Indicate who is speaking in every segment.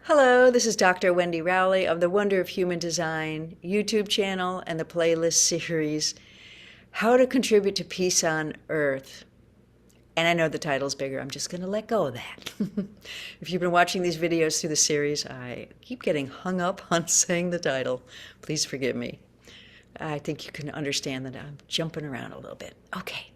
Speaker 1: Hello, this is Dr. Wendy Rowley of the Wonder of Human Design YouTube channel and the playlist series, How to Contribute to Peace on Earth. And I know the title's bigger, I'm just going to let go of that. If you've been watching these videos through the series, I keep getting hung up on saying the title. Please forgive me. I think you can understand that I'm jumping around a little bit. Okay.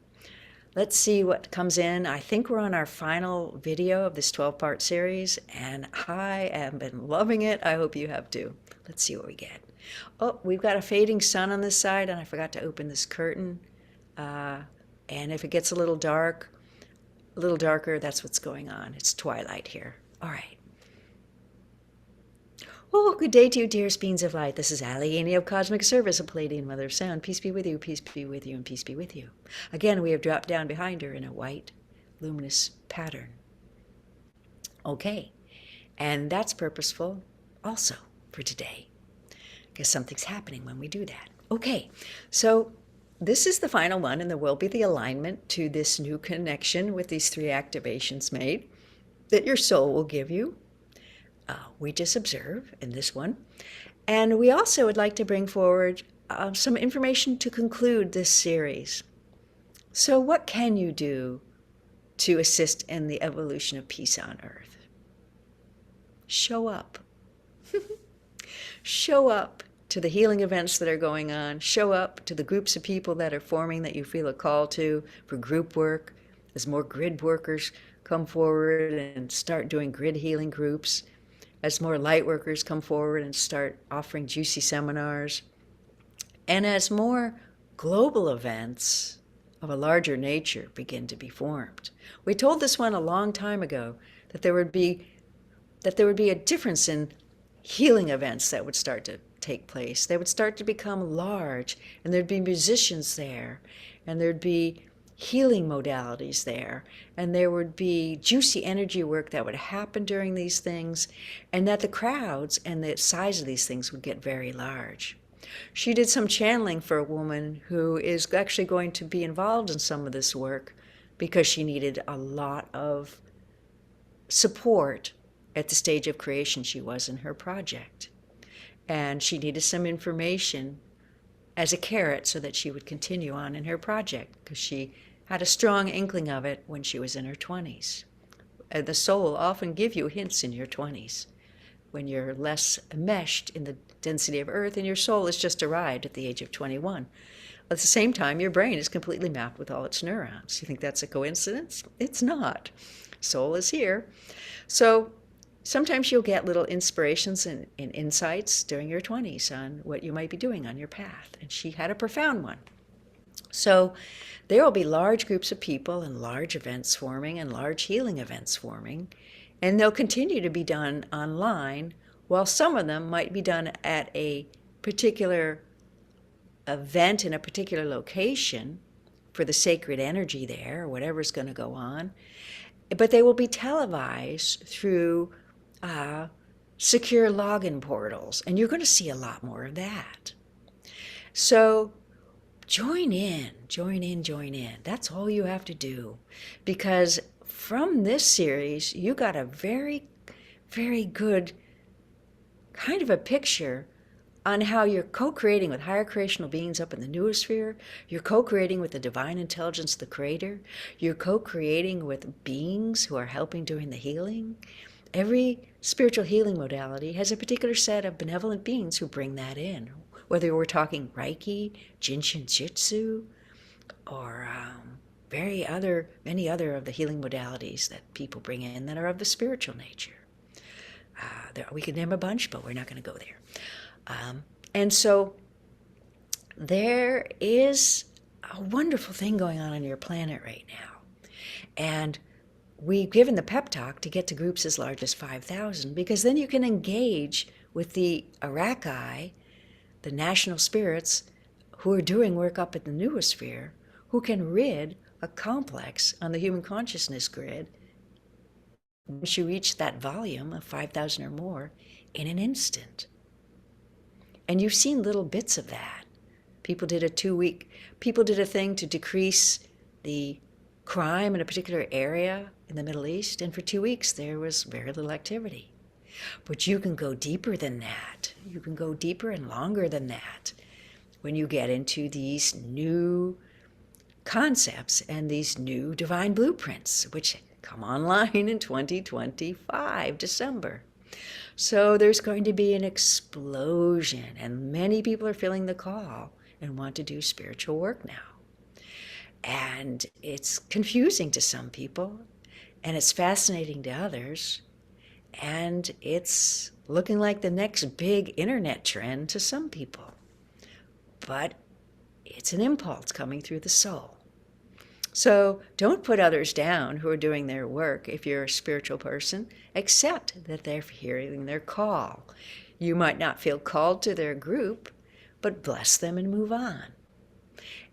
Speaker 1: Let's see what comes in. I think we're on our final video of this 12-part series, and I have been loving it. I hope you have too. Let's see what we get. Oh, we've got a fading sun on this side, and I forgot to open this curtain. And if it gets a little dark, a little darker, that's what's going on. It's twilight here. All right. Oh, good day to you, dearest beings of light. This is Allegheny of Cosmic Service, a Palladian Mother of Sound. Peace be with you, peace be with you, and peace be with you. Again, we have dropped down behind her in a white, luminous pattern. Okay, and that's purposeful also for today, because something's happening when we do that. Okay, so this is the final one, and there will be the alignment to this new connection with these 3 activations made that your soul will give you. We just observe in this one. And we also would like to bring forward some information to conclude this series. So what can you do to assist in the evolution of peace on Earth? Show up. Show up to the healing events that are going on. Show up to the groups of people that are forming that you feel a call to for group work. As more grid workers come forward and start doing grid healing groups, as more light workers come forward and start offering juicy seminars, and as more global events of a larger nature begin to be formed. We told this one a long time ago that there would be a difference in healing events that would start to take place. They would start to become large, and there'd be musicians there, and there'd be healing modalities there, and there would be juicy energy work that would happen during these things, and that the crowds and the size of these things would get very large. She did some channeling for a woman who is actually going to be involved in some of this work because she needed a lot of support at the stage of creation she was in her project. And she needed some information as a carrot so that she would continue on in her project, because she had a strong inkling of it when she was in her 20s. The soul will often give you hints in your 20s when you're less enmeshed in the density of Earth and your soul has just arrived at the age of 21. At the same time, your brain is completely mapped with all its neurons. You think that's a coincidence? It's not. Soul is here. So sometimes you'll get little inspirations and insights during your 20s on what you might be doing on your path. And she had a profound one. So there will be large groups of people and large events forming and large healing events forming. And they'll continue to be done online, while some of them might be done at a particular event in a particular location for the sacred energy there, or whatever's going to go on. But they will be televised through secure login portals, and you're going to see a lot more of that. So join in, join in, join in. That's all you have to do, because from this series, you got a very, very good kind of a picture on how you're co-creating with higher creational beings up in the noosphere. You're co-creating with the divine intelligence, the creator. You're co-creating with beings who are helping during the healing. Every spiritual healing modality has a particular set of benevolent beings who bring that in, whether we're talking Reiki, Jinshin Jitsu, or many other of the healing modalities that people bring in that are of the spiritual nature. We could name a bunch, but we're not going to go there. And so there is a wonderful thing going on your planet right now. And we've given the pep talk to get to groups as large as 5,000, because then you can engage with the Araki, the national spirits who are doing work up at the noosphere, who can rid a complex on the human consciousness grid once you reach that volume of 5,000 or more in an instant. And you've seen little bits of that. People did a thing to decrease the crime in a particular area in the Middle East, and for 2 weeks there was very little activity. But you can go deeper than that. You can go deeper and longer than that when you get into these new concepts and these new divine blueprints, which come online in 2025, December. So there's going to be an explosion, and many people are feeling the call and want to do spiritual work now. And it's confusing to some people, and it's fascinating to others, and it's looking like the next big internet trend to some people. But it's an impulse coming through the soul. So don't put others down who are doing their work if you're a spiritual person. Accept that they're hearing their call. You might not feel called to their group, but bless them and move on.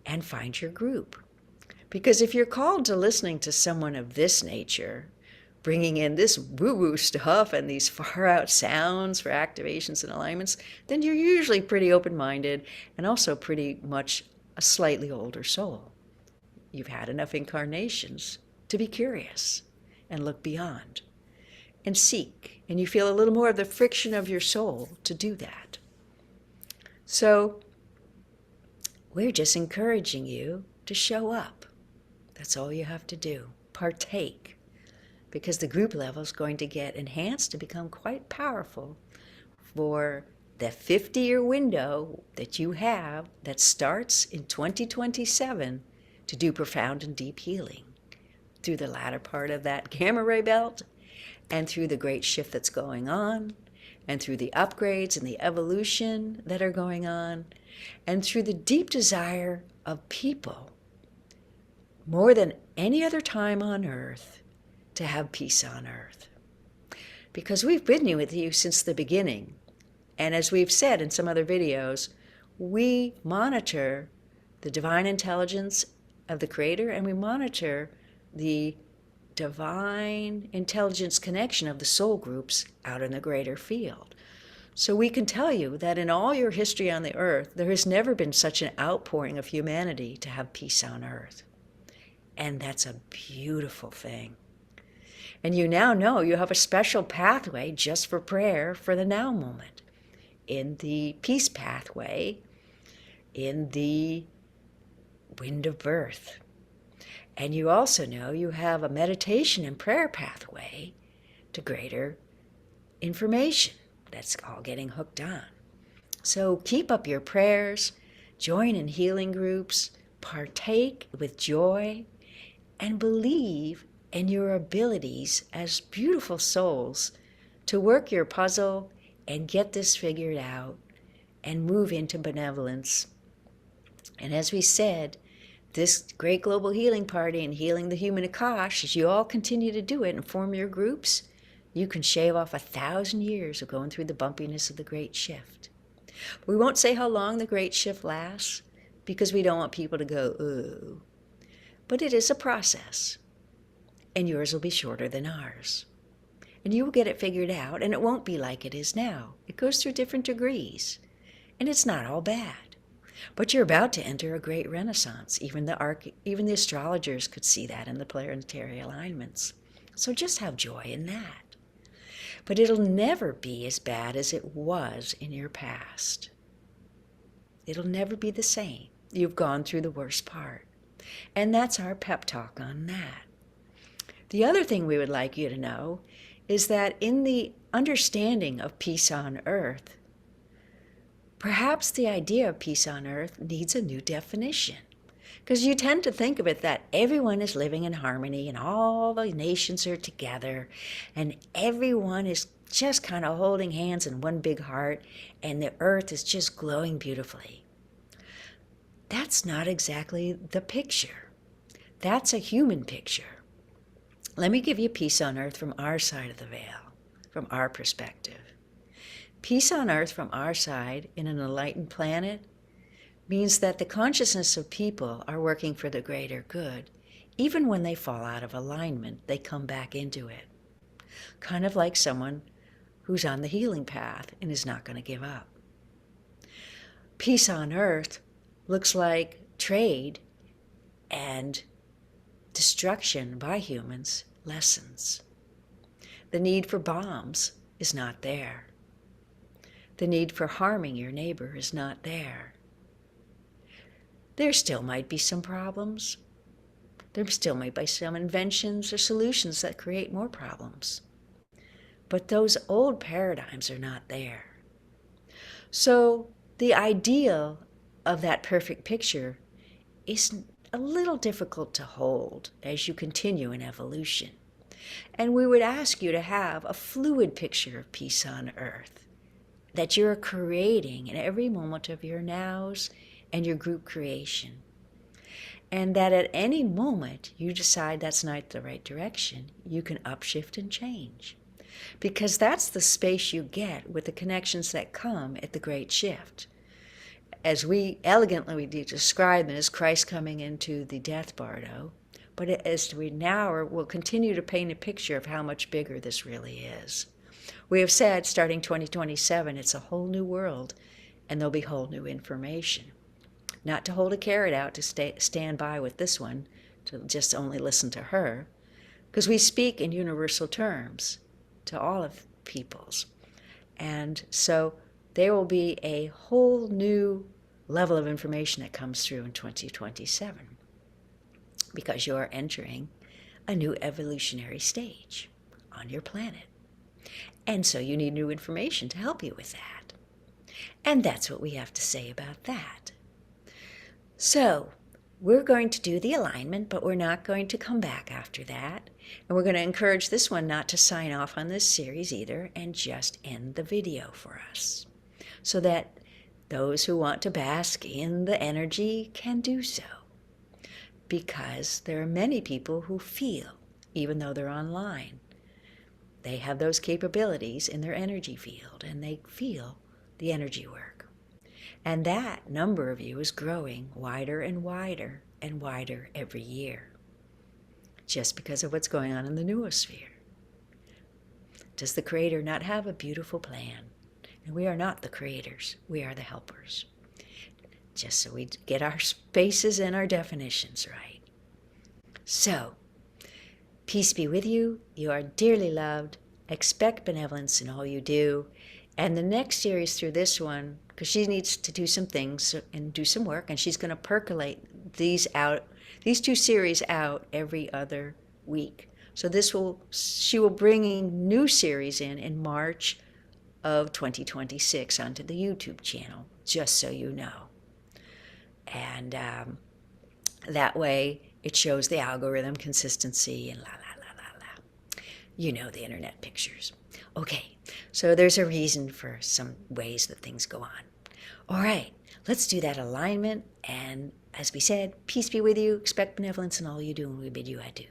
Speaker 1: And find your group. Because if you're called to listening to someone of this nature, bringing in this woo-woo stuff and these far-out sounds for activations and alignments, then you're usually pretty open-minded and also pretty much a slightly older soul. You've had enough incarnations to be curious and look beyond and seek. And you feel a little more of the friction of your soul to do that. So we're just encouraging you to show up. That's all you have to do. Partake. Because the group level is going to get enhanced to become quite powerful for the 50-year window that you have that starts in 2027 to do profound and deep healing through the latter part of that gamma ray belt and through the great shift that's going on and through the upgrades and the evolution that are going on and through the deep desire of people more than any other time on earth to have peace on earth. Because we've been with you since the beginning. And as we've said in some other videos, we monitor the divine intelligence of the Creator, and we monitor the divine intelligence connection of the soul groups out in the greater field. So we can tell you that in all your history on the earth, there has never been such an outpouring of humanity to have peace on earth. And that's a beautiful thing. And you now know you have a special pathway just for prayer for the now moment. In the peace pathway, in the wind of birth. And you also know you have a meditation and prayer pathway to greater information. That's all getting hooked on. So keep up your prayers, join in healing groups, partake with joy, and believe in your abilities as beautiful souls to work your puzzle and get this figured out and move into benevolence. And as we said, this great global healing party and healing the human Akash, as you all continue to do it and form your groups, you can shave off 1,000 years of going through the bumpiness of the great shift. We won't say how long the great shift lasts because we don't want people to go, ooh. But it is a process, and yours will be shorter than ours. And you will get it figured out, and it won't be like it is now. It goes through different degrees, and it's not all bad. But you're about to enter a great renaissance. Even the astrologers could see that in the planetary alignments. So just have joy in that. But it'll never be as bad as it was in your past. It'll never be the same. You've gone through the worst part. And that's our pep talk on that. The other thing we would like you to know is that in the understanding of peace on earth, perhaps the idea of peace on earth needs a new definition. Because you tend to think of it that everyone is living in harmony and all the nations are together and everyone is just kind of holding hands in one big heart and the earth is just glowing beautifully. That's not exactly the picture. That's a human picture. Let me give you peace on earth from our side of the veil, from our perspective. Peace on earth from our side in an enlightened planet means that the consciousness of people are working for the greater good. Even when they fall out of alignment, they come back into it. Kind of like someone who's on the healing path and is not going to give up. Peace on earth looks like trade and destruction by humans lessens. The need for bombs is not there. The need for harming your neighbor is not there. There still might be some problems. There still might be some inventions or solutions that create more problems. But those old paradigms are not there. So the ideal of that perfect picture is a little difficult to hold as you continue in evolution. And we would ask you to have a fluid picture of peace on earth that you're creating in every moment of your nows and your group creation. And that at any moment you decide that's not the right direction, you can upshift and change. Because that's the space you get with the connections that come at the great shift. As we elegantly describe them as Christ coming into the death bardo, but as we now will continue to paint a picture of how much bigger this really is. We have said, starting 2027, it's a whole new world, and there'll be whole new information. Not to hold a carrot out to stand by with this one, to just only listen to her, because we speak in universal terms to all of peoples. And so there will be a whole new level of information that comes through in 2027, because you're entering a new evolutionary stage on your planet. And so you need new information to help you with that. And that's what we have to say about that. So we're going to do the alignment, but we're not going to come back after that. And we're going to encourage this one not to sign off on this series either and just end the video for us, so that those who want to bask in the energy can do so. Because there are many people who feel, even though they're online, they have those capabilities in their energy field, and they feel the energy work. And that number of you is growing wider and wider and wider every year, just because of what's going on in the noosphere. Does the Creator not have a beautiful plan? And we are not the creators, we are the helpers. Just so we get our spaces and our definitions right. So, peace be with you. You are dearly loved. Expect benevolence in all you do. And the next series through this one, because she needs to do some things and do some work, and she's going to percolate these two series out every other week. So she will bring a new series in March of 2026 onto the YouTube channel, just so you know. And that way it shows the algorithm consistency and la la la la la. You know, the internet pictures. Okay, so there's a reason for some ways that things go on. All right, let's do that alignment. And as we said, peace be with you. Expect benevolence in all you do, and we bid you adieu.